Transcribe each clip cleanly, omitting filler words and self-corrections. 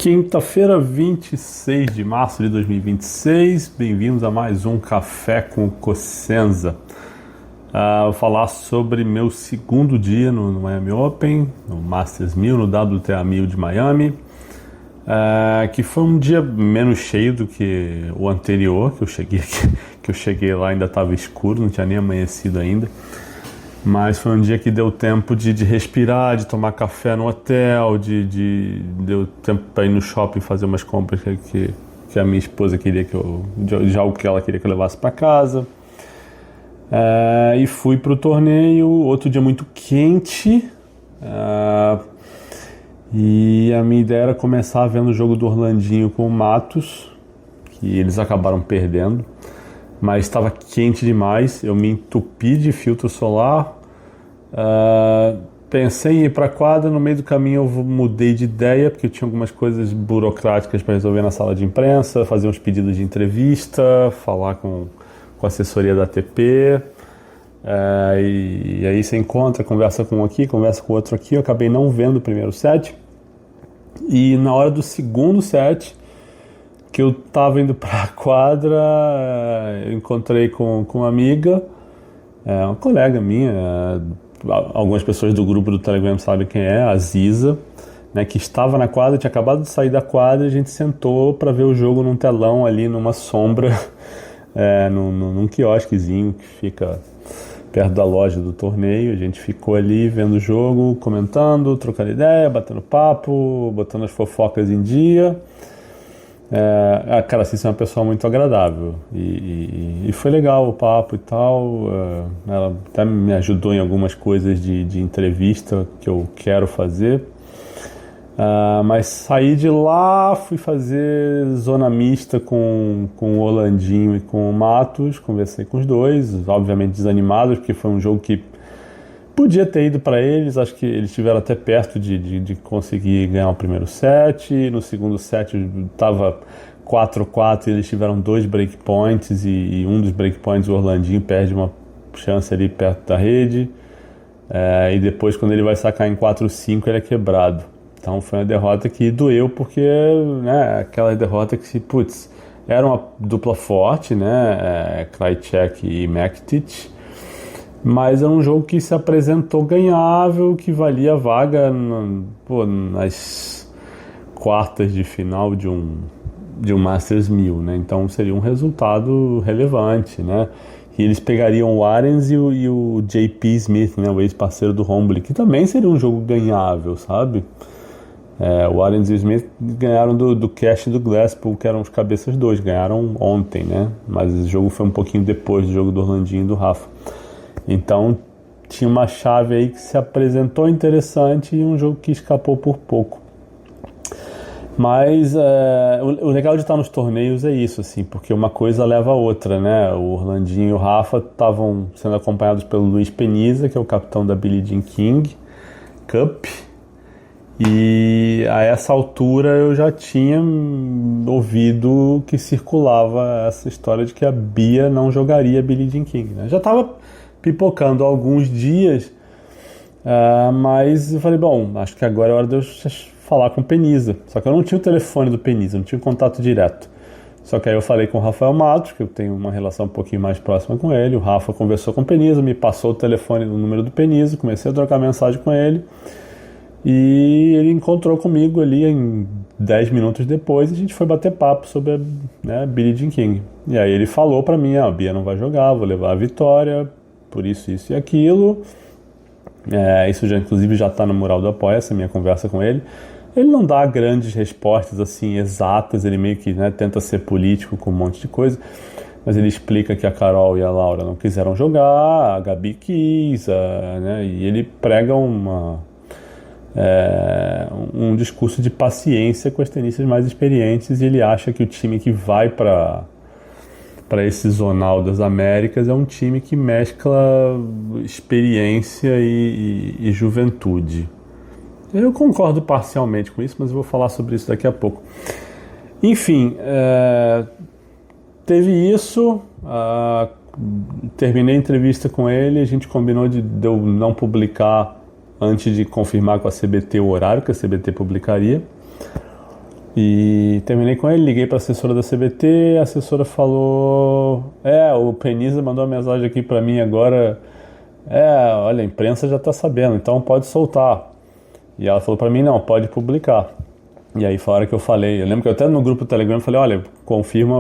Quinta-feira, 26 de março de 2026, bem-vindos a mais um Café com Cosenza. Vou falar sobre meu segundo dia no Miami Open, no Masters 1000, no WTA 1000 de Miami, que foi um dia menos cheio do que o anterior, que eu cheguei lá ainda estava escuro, não tinha nem amanhecido ainda. Mas foi um dia que deu tempo de respirar, de tomar café no hotel, deu tempo para ir no shopping fazer umas compras que a minha esposa queria algo que ela queria que eu levasse para casa. E fui para o torneio, outro dia muito quente. E a minha ideia era começar vendo o jogo do Orlandinho com o Matos, que eles acabaram perdendo. Mas estava quente demais, eu me entupi de filtro solar, pensei em ir para a quadra, no meio do caminho eu mudei de ideia, porque eu tinha algumas coisas burocráticas para resolver na sala de imprensa, fazer uns pedidos de entrevista, falar com a assessoria da ATP, e aí você encontra, conversa com um aqui, conversa com outro aqui. Eu acabei não vendo o primeiro set, e na hora do segundo set, que eu estava indo para a quadra, eu encontrei com uma amiga, uma colega minha, algumas pessoas do grupo do Telegram sabem quem é, a Ziza, né, que estava na quadra, tinha acabado de sair da quadra, e a gente sentou para ver o jogo num telão ali, numa sombra, num quiosquezinho que fica perto da loja do torneio. A gente ficou ali vendo o jogo, comentando, trocando ideia, batendo papo, botando as fofocas em dia. Cara, assim, é uma pessoa muito agradável e foi legal o papo e tal. Ela até me ajudou em algumas coisas de entrevista que eu quero fazer, mas saí de lá, fui fazer zona mista com o Orlandinho e com o Matos. Conversei com os dois, obviamente desanimados, porque foi um jogo que podia ter ido para eles. Acho que eles estiveram até perto de conseguir ganhar o primeiro set. No segundo set estava 4-4 e eles tiveram 2 breakpoints, e um dos breakpoints o Orlandinho perde uma chance ali perto da rede, e depois, quando ele vai sacar em 4-5, ele é quebrado. Então foi uma derrota que doeu, porque, né, aquela derrota que, era uma dupla forte, né, Krajicek e Mektic, mas é um jogo que se apresentou ganhável, que valia a vaga nas quartas de final de um Masters 1000, né? Então seria um resultado relevante, né? E eles pegariam o Arens e o JP Smith, né, o ex-parceiro do Hombly, que também seria um jogo ganhável, sabe? O Arens e o Smith ganharam do Cash e do Glasspool, que eram os cabeças dois, ganharam ontem, né? Mas o jogo foi um pouquinho depois do jogo do Orlandinho e do Rafa. Então tinha uma chave aí que se apresentou interessante e um jogo que escapou por pouco. Mas o legal de estar nos torneios é isso, assim, porque uma coisa leva a outra, né? O Orlandinho e o Rafa estavam sendo acompanhados pelo Luiz Peniza, que é o capitão da Billie Jean King Cup, e a essa altura eu já tinha ouvido que circulava essa história de que a Bia não jogaria a Billie Jean King, né? Já estava pipocando há alguns dias, mas eu falei, bom, acho que agora é hora de eu falar com o Peniza. Só que eu não tinha o telefone do Peniza, não tinha contato direto. Só que aí eu falei com o Rafael Matos, que eu tenho uma relação um pouquinho mais próxima com ele. O Rafa conversou com o Peniza, me passou o telefone, o número do Peniza, comecei a trocar mensagem com ele, e ele encontrou comigo ali em 10 minutos depois, e a gente foi bater papo sobre a Billie Jean King. E aí ele falou pra mim, a Bia não vai jogar, vou levar a vitória, por isso e aquilo. Isso já, inclusive, já está no mural do Apoia-se, minha conversa com ele. Ele não dá grandes respostas assim exatas, ele meio que, né, tenta ser político com um monte de coisa, mas ele explica que a Carol e a Laura não quiseram jogar, a Gabi quis, né, e ele prega um discurso de paciência com as tenistas mais experientes, e ele acha que o time que vai para esse Zonal das Américas é um time que mescla experiência e juventude. Eu concordo parcialmente com isso, mas eu vou falar sobre isso daqui a pouco. Enfim, teve isso, terminei a entrevista com ele, a gente combinou de eu não publicar antes de confirmar com a CBT o horário que a CBT publicaria. E terminei com ele, liguei para a assessora da CBT, a assessora falou: o Penisa mandou uma mensagem aqui para mim agora. Olha, a imprensa já está sabendo, então pode soltar. E ela falou para mim: não, pode publicar. E aí foi a hora que eu falei. Eu lembro que eu até no grupo do Telegram falei: olha, confirma,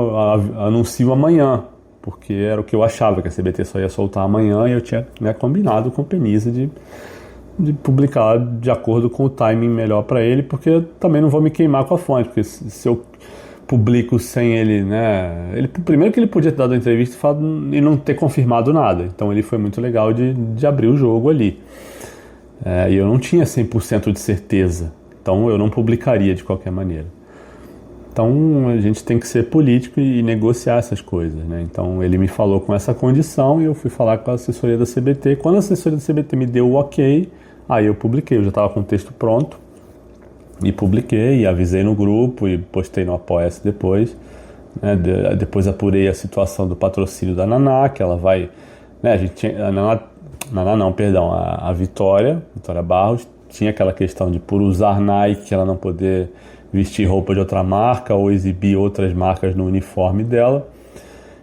anuncio amanhã. Porque era o que eu achava, que a CBT só ia soltar amanhã e eu tinha, né, combinado com o Penisa de publicar de acordo com o timing melhor para ele, porque eu também não vou me queimar com a fonte, porque se eu publico sem ele, né, primeiro que ele podia ter dado a entrevista e não ter confirmado nada, então ele foi muito legal de abrir o jogo ali, e eu não tinha 100% de certeza, então eu não publicaria de qualquer maneira. Então a gente tem que ser político e negociar essas coisas, né? Então ele me falou com essa condição e eu fui falar com a assessoria da CBT. Quando a assessoria da CBT me deu o ok, aí eu publiquei. Eu já estava com o texto pronto e publiquei, e avisei no grupo e postei no Apoia-se depois. Né? Depois apurei a situação do patrocínio da Naná, que ela vai... Né? A gente tinha, a Vitória Barros, tinha aquela questão de, por usar Nike, ela não poder vestir roupa de outra marca ou exibir outras marcas no uniforme dela.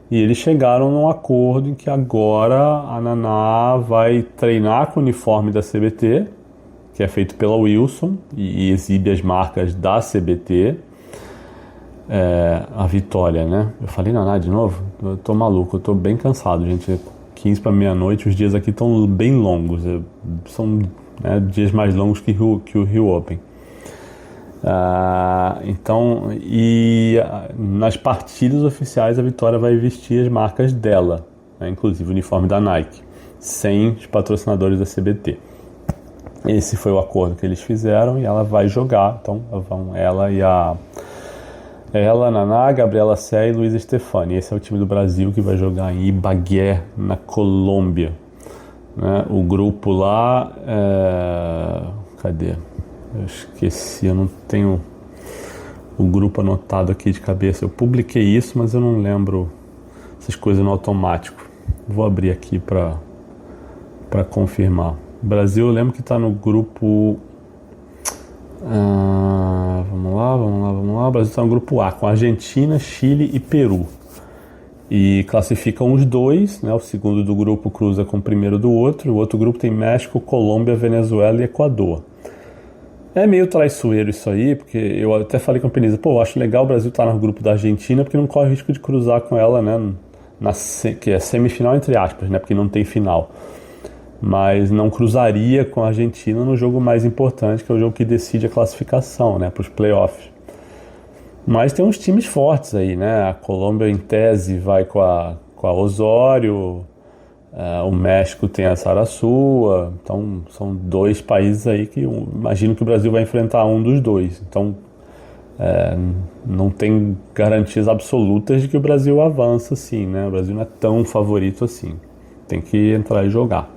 E eles chegaram num acordo em que agora a Naná vai treinar com o uniforme da CBT, que é feito pela Wilson, e exibe as marcas da CBT. A Vitória, né? Eu falei Naná de novo? Eu tô maluco, eu tô bem cansado, gente. 15 para meia-noite, os dias aqui estão bem longos. São, né, dias mais longos que o Rio Open. Então, nas partidas oficiais a Vitória vai vestir as marcas dela, né, inclusive o uniforme da Nike, sem os patrocinadores da CBT. Esse foi o acordo que eles fizeram e ela vai jogar. Então vão ela, Naná, Gabriela Sé e Luísa Stefani. Esse é o time do Brasil que vai jogar em Ibagué, na Colômbia, né? O grupo lá cadê? Eu esqueci, eu não tenho o grupo anotado aqui de cabeça. Eu publiquei isso, mas eu não lembro essas coisas no automático. Vou abrir aqui para confirmar. O Brasil, eu lembro que está no grupo... vamos lá. O Brasil está no grupo A, com Argentina, Chile e Peru. E classificam os dois, né? O segundo do grupo cruza com o primeiro do outro. O outro grupo tem México, Colômbia, Venezuela e Equador. É meio traiçoeiro isso aí, porque eu até falei com a Penisa, eu acho legal o Brasil estar no grupo da Argentina, porque não corre risco de cruzar com ela, né, que é semifinal entre aspas, né, porque não tem final. Mas não cruzaria com a Argentina no jogo mais importante, que é o jogo que decide a classificação, né, para os playoffs. Mas tem uns times fortes aí, né, a Colômbia em tese vai com a Osório, o México tem a Sarasua, então são dois países aí que eu imagino que o Brasil vai enfrentar um dos dois. Então não tem garantias absolutas de que o Brasil avança assim, né? O Brasil não é tão favorito assim, tem que entrar e jogar.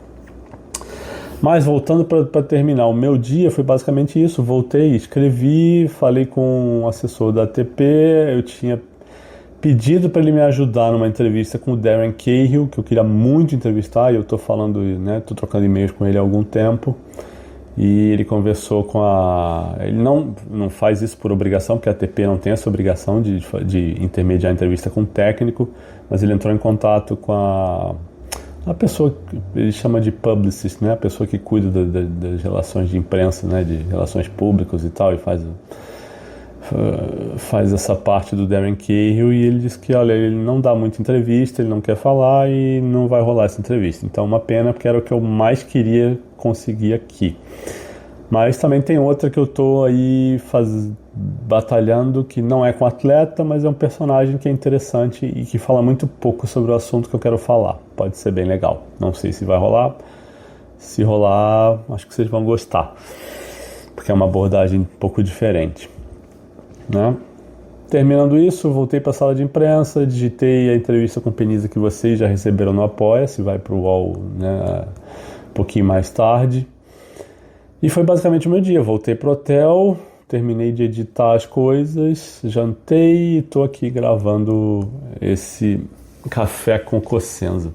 Mas voltando para terminar, o meu dia foi basicamente isso. Voltei, escrevi, falei com o assessor da ATP, eu tinha pedido para ele me ajudar numa entrevista com o Darren Cahill, que eu queria muito entrevistar, e eu estou falando, né, estou trocando e-mails com ele há algum tempo, e ele conversou com ele não faz isso por obrigação, porque a ATP não tem essa obrigação de intermediar a entrevista com o técnico, mas ele entrou em contato com a pessoa que ele chama de publicist, né, a pessoa que cuida das relações de imprensa, né, de relações públicas e tal, e faz essa parte do Darren Cahill, e ele disse que, olha, ele não dá muita entrevista, ele não quer falar e não vai rolar essa entrevista. Então, uma pena, porque era o que eu mais queria conseguir aqui. Mas também tem outra que eu tô aí batalhando, que não é com atleta, mas é um personagem que é interessante e que fala muito pouco sobre o assunto que eu quero falar. Pode ser bem legal. Não sei se vai rolar. Se rolar, acho que vocês vão gostar, porque é uma abordagem um pouco diferente, né? Terminando isso, voltei para a sala de imprensa, digitei a entrevista com Penisa que vocês já receberam no Apoia-se, vai para o UOL, né, um pouquinho mais tarde. E foi basicamente o meu dia. Voltei pro hotel, terminei de editar as coisas, jantei e estou aqui gravando esse café com Cossenza.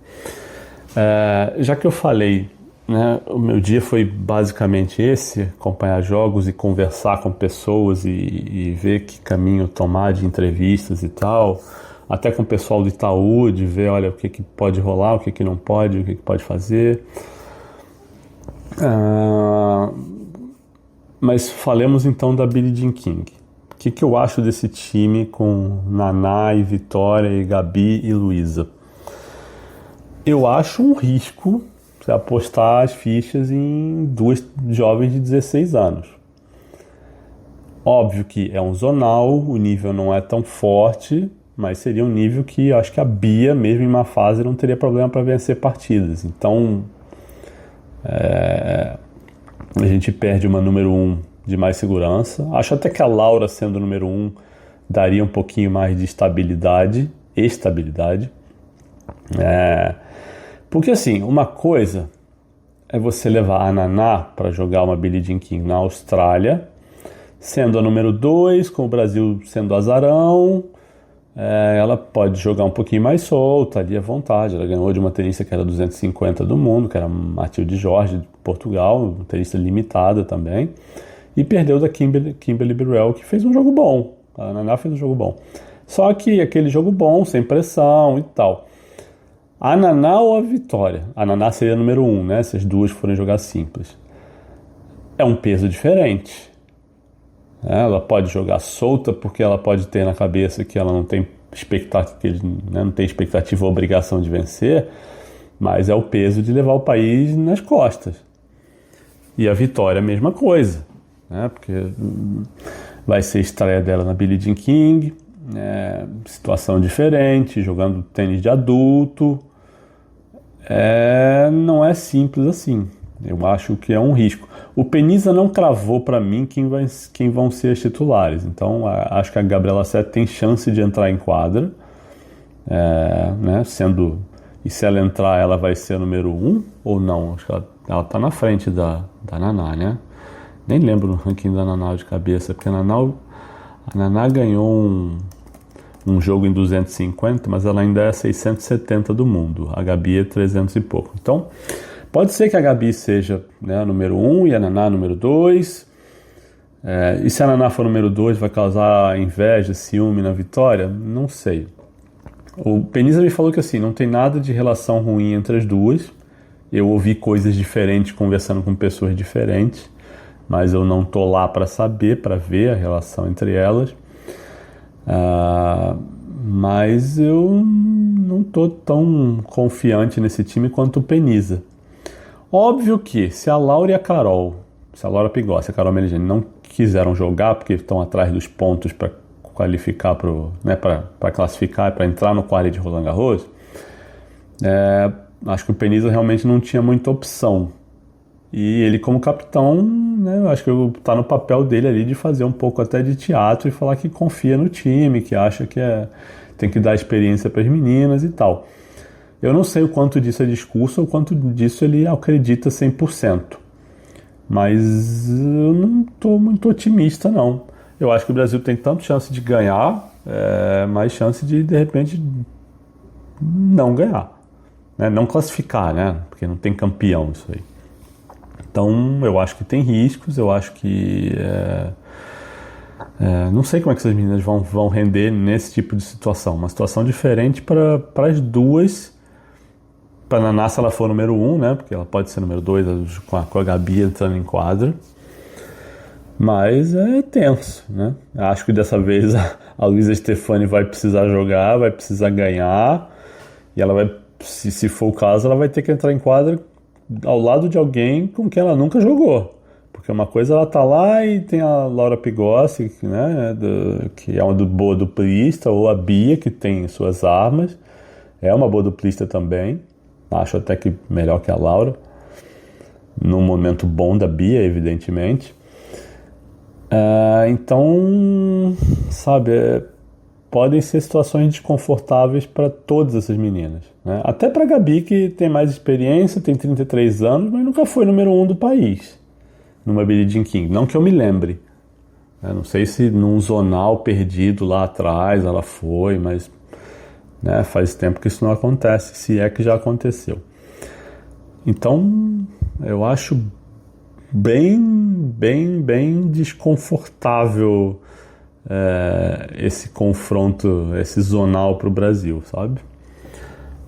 Já que eu falei né, o meu dia foi basicamente esse, acompanhar jogos e conversar com pessoas e ver que caminho tomar de entrevistas e tal, até com o pessoal do Itaú, de ver, olha, o que pode rolar, o que não pode, o que pode fazer. Mas falemos então da Billie Jean King. O que eu acho desse time com Naná e Vitória e Gabi e Luísa? Eu acho um risco você apostar as fichas em duas jovens de 16 anos. Óbvio que é um zonal, o nível não é tão forte, mas seria um nível que eu acho que a Bia, mesmo em uma fase, não teria problema para vencer partidas. Então, a gente perde uma número 1 de mais segurança. Acho até que a Laura, sendo número 1, daria um pouquinho mais de estabilidade. Porque assim, uma coisa é você levar a Naná para jogar uma Billie Jean King na Austrália, sendo a número 2, com o Brasil sendo azarão, ela pode jogar um pouquinho mais solta, ali à vontade. Ela ganhou de uma tenista que era 250 do mundo, que era Matilde Jorge, de Portugal, uma tenista limitada também, e perdeu da Kimberly Birrell, que fez um jogo bom. A Naná fez um jogo bom. Só que aquele jogo bom, sem pressão e tal. A Naná ou a Vitória? A Naná seria a número 1, né? Se as duas forem jogar simples. É um peso diferente. Ela pode jogar solta porque ela pode ter na cabeça que ela não tem expectativa ou obrigação de vencer, mas é o peso de levar o país nas costas. E a Vitória, a mesma coisa, né? Porque vai ser a estreia dela na Billie Jean King, situação diferente, jogando tênis de adulto. Não é simples assim. Eu acho que é um risco. O Peniza não cravou para mim quem vão ser as titulares. Então, acho que a Gabriela Sete tem chance de entrar em quadra. Né, e se ela entrar, ela vai ser a número 1 ou não? Acho que ela tá na frente da Naná, né? Nem lembro no ranking da Naná de cabeça, porque a Naná ganhou um jogo em 250, mas ela ainda é 670 do mundo. A Gabi é 300 e pouco. Então, pode ser que a Gabi seja, né, a número 1 e a Naná número 2. E se a Naná for número 2, vai causar inveja, ciúme na Vitória? Não sei. O Peniza me falou que assim, não tem nada de relação ruim entre as duas. Eu ouvi coisas diferentes conversando com pessoas diferentes, mas eu não tô lá para saber, para ver a relação entre elas. Mas eu não tô tão confiante nesse time quanto o Peniza. Óbvio que se a Laura e a Carol, se a Laura Pigossi e a Carol Meligeni não quiseram jogar porque estão atrás dos pontos para qualificar para classificar, para entrar no quali de Roland Garros, acho que o Peniza realmente não tinha muita opção. E ele, como capitão, né, acho que está no papel dele ali de fazer um pouco até de teatro e falar que confia no time, que acha que tem que dar experiência para as meninas e tal. Eu não sei o quanto disso é discurso ou o quanto disso ele acredita 100%. Mas eu não estou muito otimista, não. Eu acho que o Brasil tem tanto chance de ganhar, mais chance de repente, não ganhar. Né? Não classificar, né? Porque não tem campeão isso aí. Então, eu acho que tem riscos, eu acho que... não sei como é que essas meninas vão render nesse tipo de situação. Uma situação diferente para as duas. Para a Naná, se ela for número 1, né? Porque ela pode ser número 2 com a Gabi entrando em quadra. Mas é tenso, né? Acho que dessa vez a Luísa Stefani vai precisar jogar, vai precisar ganhar. E ela vai, se for o caso, ela vai ter que entrar em quadra ao lado de alguém com quem ela nunca jogou. Porque uma coisa ela tá lá e tem a Laura Pigossi, né, que é uma boa duplista, ou a Bia, que tem suas armas, é uma boa duplista também, acho até que melhor que a Laura, num momento bom da Bia, evidentemente. Então, sabe, podem ser situações desconfortáveis para todas essas meninas, né? Até para a Gabi, que tem mais experiência, tem 33 anos, mas nunca foi número 1 do país numa Billie Jean King, não que eu me lembre. Não sei se num zonal perdido lá atrás ela foi, mas, né, faz tempo que isso não acontece, se é que já aconteceu. Então, Eu acho bem desconfortável esse confronto, esse zonal para o Brasil, sabe?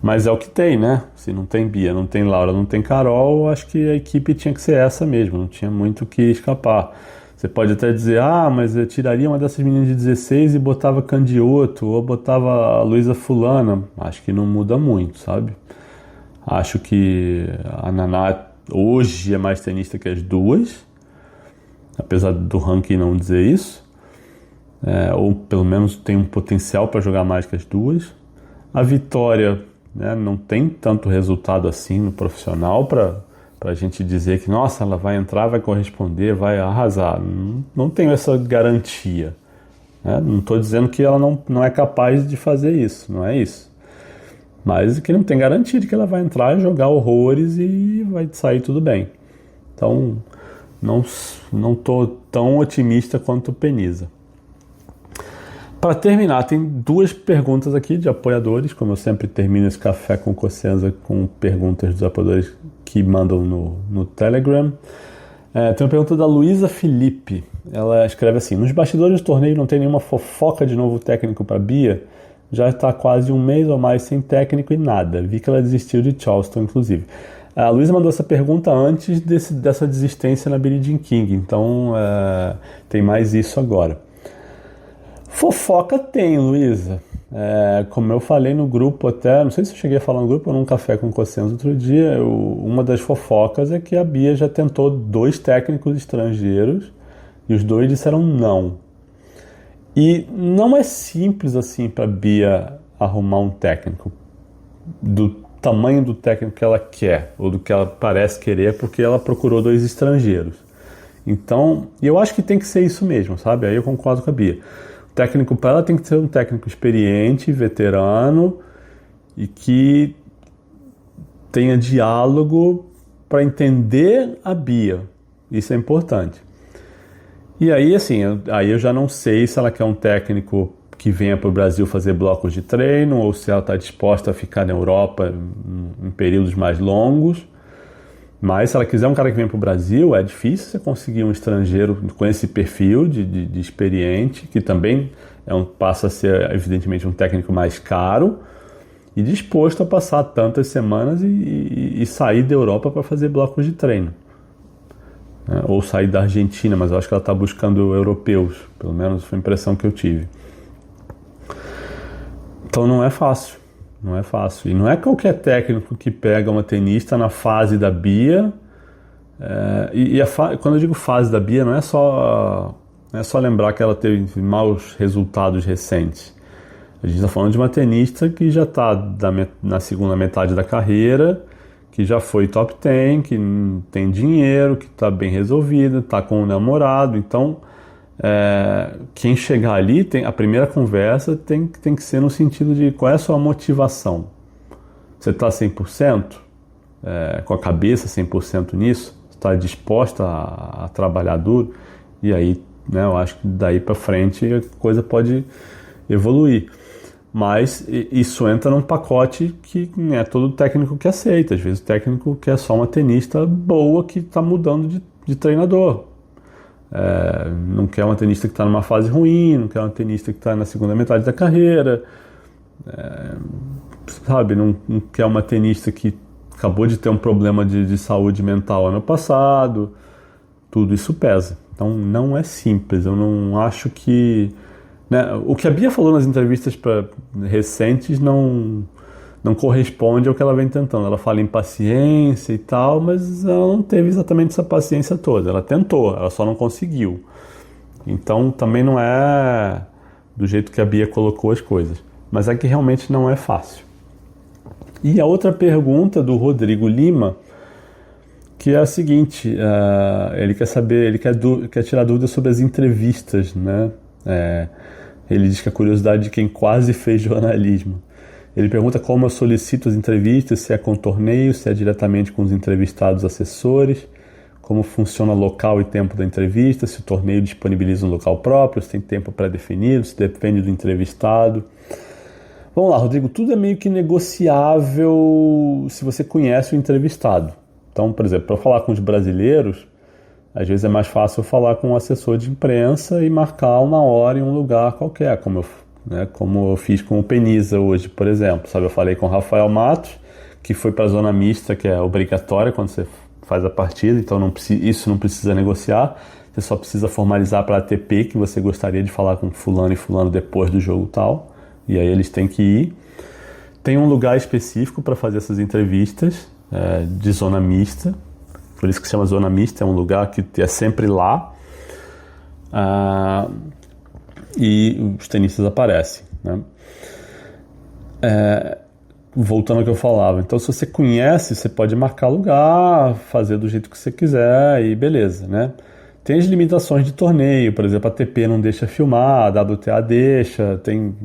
Mas é o que tem, né? Se não tem Bia, não tem Laura, não tem Carol, acho que a equipe tinha que ser essa mesmo, não tinha muito o que escapar. Você pode até dizer, mas eu tiraria uma dessas meninas de 16 e botava Candioto, ou botava a Luísa Fulana. Acho que não muda muito, sabe? Acho que a Naná hoje é mais tenista que as duas, apesar do ranking não dizer isso. Ou pelo menos tem um potencial para jogar mais que as duas. A Vitória, né, não tem tanto resultado assim no profissional para a gente dizer que, nossa, ela vai entrar, vai corresponder, vai arrasar. Não tenho essa garantia. Né? Não estou dizendo que ela não é capaz de fazer isso, não é isso. Mas que não tem garantia de que ela vai entrar e jogar horrores e vai sair tudo bem. Então, não estou tão otimista quanto o Peniza. Para terminar, tem duas perguntas aqui de apoiadores, como eu sempre termino esse Café com Cossenza com perguntas dos apoiadores que mandam no Telegram. Tem uma pergunta da Luísa Felipe. Ela escreve assim: nos bastidores do torneio não tem nenhuma fofoca de novo técnico para Bia? Já está quase um mês ou mais sem técnico e nada. Vi que ela desistiu de Charleston, inclusive. A Luísa mandou essa pergunta antes dessa desistência na Billie Jean King, então tem mais isso agora. Fofoca tem, Luísa. Como eu falei no grupo até, não sei se eu cheguei a falar no grupo ou num Café com Cossenza outro dia, uma das fofocas é que a Bia já tentou 2 técnicos estrangeiros e os 2 disseram não. E não é simples assim para a Bia arrumar um técnico do tamanho do técnico que ela quer, ou do que ela parece querer, porque ela procurou 2 estrangeiros. Então, e eu acho que tem que ser isso mesmo, sabe? Aí eu concordo com a Bia. O técnico para ela tem que ser um técnico experiente, veterano, e que tenha diálogo para entender a Bia. Isso é importante. E aí, assim, aí eu já não sei se ela quer um técnico que venha para o Brasil fazer blocos de treino ou se ela está disposta a ficar na Europa em períodos mais longos. Mas se ela quiser um cara que venha para o Brasil, é difícil você conseguir um estrangeiro com esse perfil de experiente, que também passa a ser, evidentemente, um técnico mais caro e disposto a passar tantas semanas e sair da Europa para fazer blocos de treino. Ou sair da Argentina, mas eu acho que ela está buscando europeus, pelo menos foi a impressão que eu tive. Então não é fácil, e não é qualquer técnico que pega uma tenista na fase da Bia, quando eu digo fase da Bia não é só lembrar que ela teve maus resultados recentes. A gente está falando de uma tenista que já está na segunda metade da carreira, que já foi top 10, que tem dinheiro, que está bem resolvida, está com um namorado. Então, quem chegar ali, a primeira conversa tem que ser no sentido de qual é a sua motivação. Você está 100%? Com a cabeça 100% nisso? Está disposta a trabalhar duro? E aí, né, eu acho que daí para frente a coisa pode evoluir. Mas isso entra num pacote que não é todo técnico que aceita. Às vezes o técnico quer só uma tenista boa que está mudando de treinador. Não quer uma tenista que está numa fase ruim, não quer uma tenista que está na segunda metade da carreira. Sabe, não quer uma tenista que acabou de ter um problema de saúde mental ano passado. Tudo isso pesa. Então não é simples. Eu não acho que... Né, o que a Bia falou nas entrevistas recentes não corresponde ao que ela vem tentando. Ela fala em paciência e tal, mas ela não teve exatamente essa paciência toda. Ela tentou, ela só não conseguiu. Então também não é do jeito que a Bia colocou as coisas. Mas é que realmente não é fácil. E a outra pergunta do Rodrigo Lima, que é a seguinte, ele quer saber, ele quer tirar dúvidas sobre as entrevistas, né? Ele diz que a curiosidade de quem quase fez jornalismo. Ele pergunta como eu solicito as entrevistas, se é com torneio, se é diretamente com os entrevistados assessores, como funciona o local e tempo da entrevista, se o torneio disponibiliza um local próprio, se tem tempo pré-definido, se depende do entrevistado. Vamos lá, Rodrigo, tudo é meio que negociável se você conhece o entrevistado. Então, por exemplo, para eu falar com os brasileiros, às vezes é mais fácil eu falar com um assessor de imprensa e marcar uma hora em um lugar qualquer, como eu fiz com o Penisa hoje, por exemplo. Sabe, eu falei com o Rafael Matos, que foi para a zona mista, que é obrigatória quando você faz a partida, então isso não precisa negociar, você só precisa formalizar para a ATP que você gostaria de falar com fulano e fulano depois do jogo tal, e aí eles têm que ir. Tem um lugar específico para fazer essas entrevistas, de zona mista, por isso que se chama zona mista, é um lugar que é sempre lá, e os tenistas aparecem, né? Voltando ao que eu falava, então se você conhece, você pode marcar lugar, fazer do jeito que você quiser e beleza, né? Tem as limitações de torneio, por exemplo, a ATP não deixa filmar, a WTA deixa, tem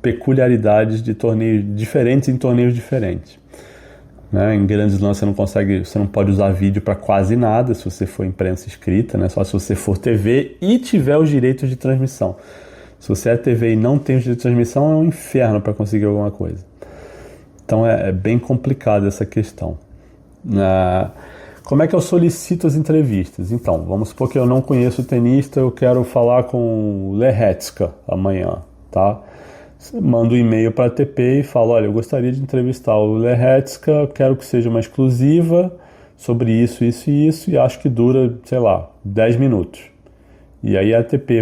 peculiaridades de torneios diferentes em torneios diferentes, né? Em grandes lãs você não pode usar vídeo para quase nada se você for imprensa escrita, né? Só se você for TV e tiver os direitos de transmissão. Se você é TV e não tem os direitos de transmissão, é um inferno para conseguir alguma coisa. Então é bem complicada essa questão. Como é que eu solicito as entrevistas? Então, vamos supor que eu não conheço o tenista, eu quero falar com o Lehetska amanhã, tá? Mando um e-mail para a ATP e falo, olha, eu gostaria de entrevistar o Lehetska, quero que seja uma exclusiva sobre isso, isso e isso, e acho que dura, 10 minutos. E aí a ATP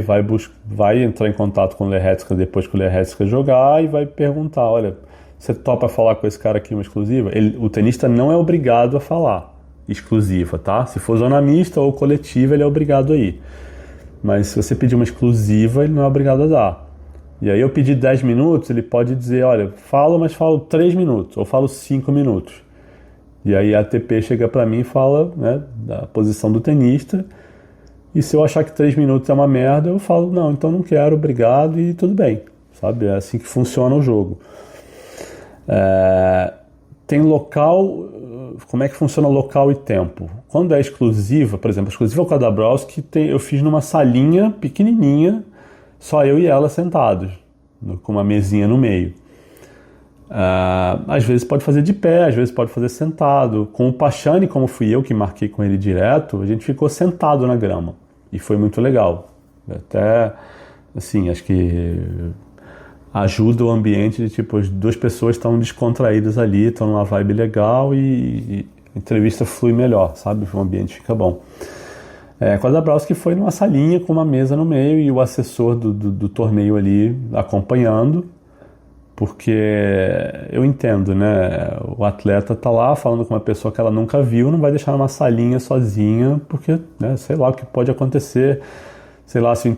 vai entrar em contato com o Lehetska depois que o Lehetska jogar e vai perguntar, olha, você topa falar com esse cara aqui uma exclusiva? O tenista não é obrigado a falar exclusiva, tá? Se for zona mista ou coletiva, ele é obrigado a ir. Mas se você pedir uma exclusiva, ele não é obrigado a dar. E aí eu pedi 10 minutos, ele pode dizer, olha, mas falo 3 minutos, ou falo 5 minutos. E aí a ATP chega para mim e fala, né, da posição do tenista, e se eu achar que 3 minutos é uma merda, eu falo, não, então não quero, obrigado, e tudo bem, sabe? É assim que funciona o jogo. Tem local, como é que funciona local e tempo? Quando é exclusiva, por exemplo, exclusiva com a Dabrowski, eu fiz numa salinha pequenininha, só eu e ela sentados, com uma mesinha no meio. Às vezes pode fazer de pé, às vezes pode fazer sentado. Com o Pachani, como fui eu que marquei com ele direto, a gente ficou sentado na grama, e foi muito legal. Até, assim, acho que ajuda o ambiente de tipo, as duas pessoas estão descontraídas ali, estão numa vibe legal e a entrevista flui melhor, sabe? O ambiente fica bom. Com a Dabrowski foi numa salinha com uma mesa no meio e o assessor do torneio ali acompanhando, porque eu entendo, né? O atleta tá lá falando com uma pessoa que ela nunca viu, não vai deixar numa salinha sozinha, porque, né, sei lá o que pode acontecer, sei lá se o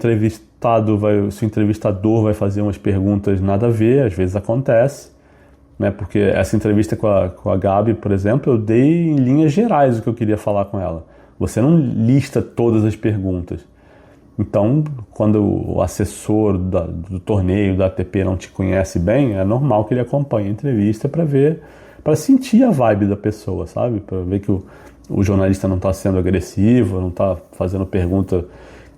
entrevistador vai fazer umas perguntas nada a ver, às vezes acontece, né? Porque essa entrevista com a Gabi, por exemplo, eu dei em linhas gerais o que eu queria falar com ela. Você não lista todas as perguntas. Então, quando o assessor do torneio, da ATP, não te conhece bem, é normal que ele acompanhe a entrevista para sentir a vibe da pessoa, sabe? Para ver que o jornalista não está sendo agressivo, não está fazendo pergunta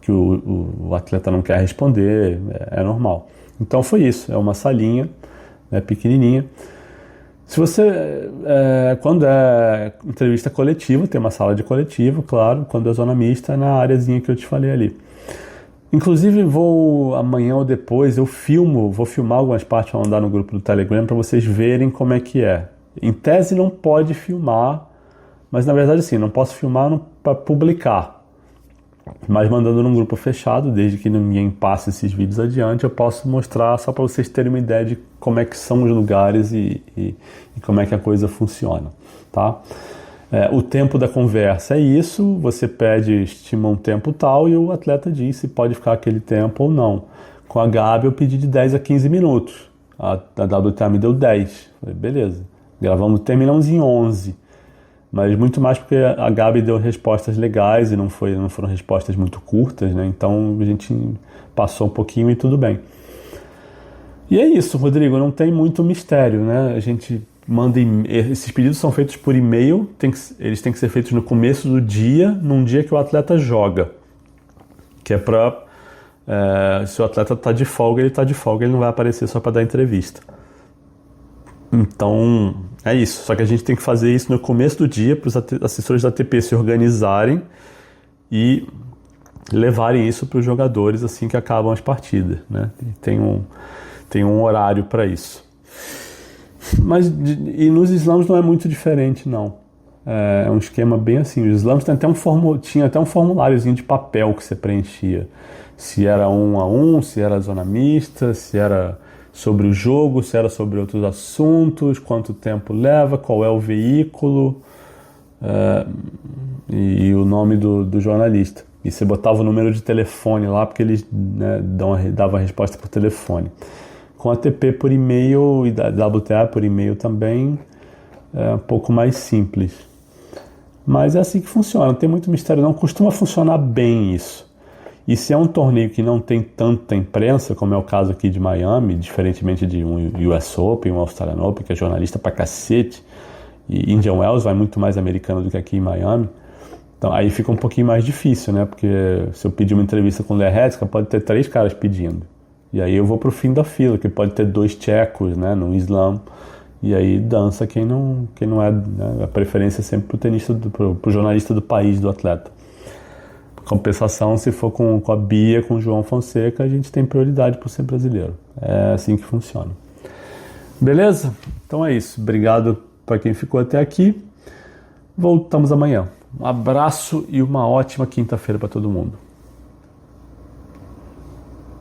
que o atleta não quer responder, é normal. Então foi isso, é uma salinha, né, pequenininha. Se você, quando é entrevista coletiva, tem uma sala de coletivo, claro. Quando é zona mista, é na areazinha que eu te falei ali. Inclusive, amanhã ou depois, vou filmar algumas partes para mandar no grupo do Telegram para vocês verem como é que é. Em tese não pode filmar, mas na verdade sim, não posso filmar para publicar. Mas mandando num grupo fechado, desde que ninguém passe esses vídeos adiante, eu posso mostrar só para vocês terem uma ideia de como é que são os lugares e como é que a coisa funciona, tá? O tempo da conversa é isso, você estima um tempo tal e o atleta diz se pode ficar aquele tempo ou não. Com a Gabi eu pedi de 10 a 15 minutos, a WTA me deu 10, falei, beleza, terminamos em 11. Mas muito mais porque a Gabi deu respostas legais e não foram respostas muito curtas, né? Então a gente passou um pouquinho e tudo bem. E é isso, Rodrigo, não tem muito mistério, né? A gente manda esses pedidos são feitos por e-mail, eles têm que ser feitos no começo do dia, num dia que o atleta joga, que é para se o atleta está de folga, ele está de folga, ele não vai aparecer só para dar entrevista. Então É isso, só que a gente tem que fazer isso no começo do dia para os assessores da ATP se organizarem e levarem isso para os jogadores assim que acabam as partidas, né? Tem um horário para isso. Mas e nos slams não é muito diferente, não. É um esquema bem assim. Os slams tinha até um formuláriozinho de papel que você preenchia. Se era 1 a 1, se era zona mista, se era sobre o jogo, se era sobre outros assuntos, quanto tempo leva, qual é o veículo e o nome do jornalista. E você botava o número de telefone lá, porque eles, né, davam a resposta por telefone. Com a ATP por e-mail e da WTA por e-mail também é um pouco mais simples. Mas é assim que funciona, não tem muito mistério não, costuma funcionar bem isso. E se é um torneio que não tem tanta imprensa, como é o caso aqui de Miami, diferentemente de um US Open, um Australian Open, que é jornalista pra cacete, e Indian Wells vai muito mais americano do que aqui em Miami, então aí fica um pouquinho mais difícil, né? Porque se eu pedir uma entrevista com o Lea Hetzka, pode ter 3 caras pedindo. E aí eu vou pro fim da fila, que pode ter 2 tchecos, né, no slam, e aí dança quem não é, né, a preferência é sempre pro jornalista do país, do atleta. Compensação, se for com a Bia, com o João Fonseca, a gente tem prioridade por ser brasileiro. É assim que funciona. Beleza? Então é isso. Obrigado para quem ficou até aqui. Voltamos amanhã. Um abraço e uma ótima quinta-feira para todo mundo.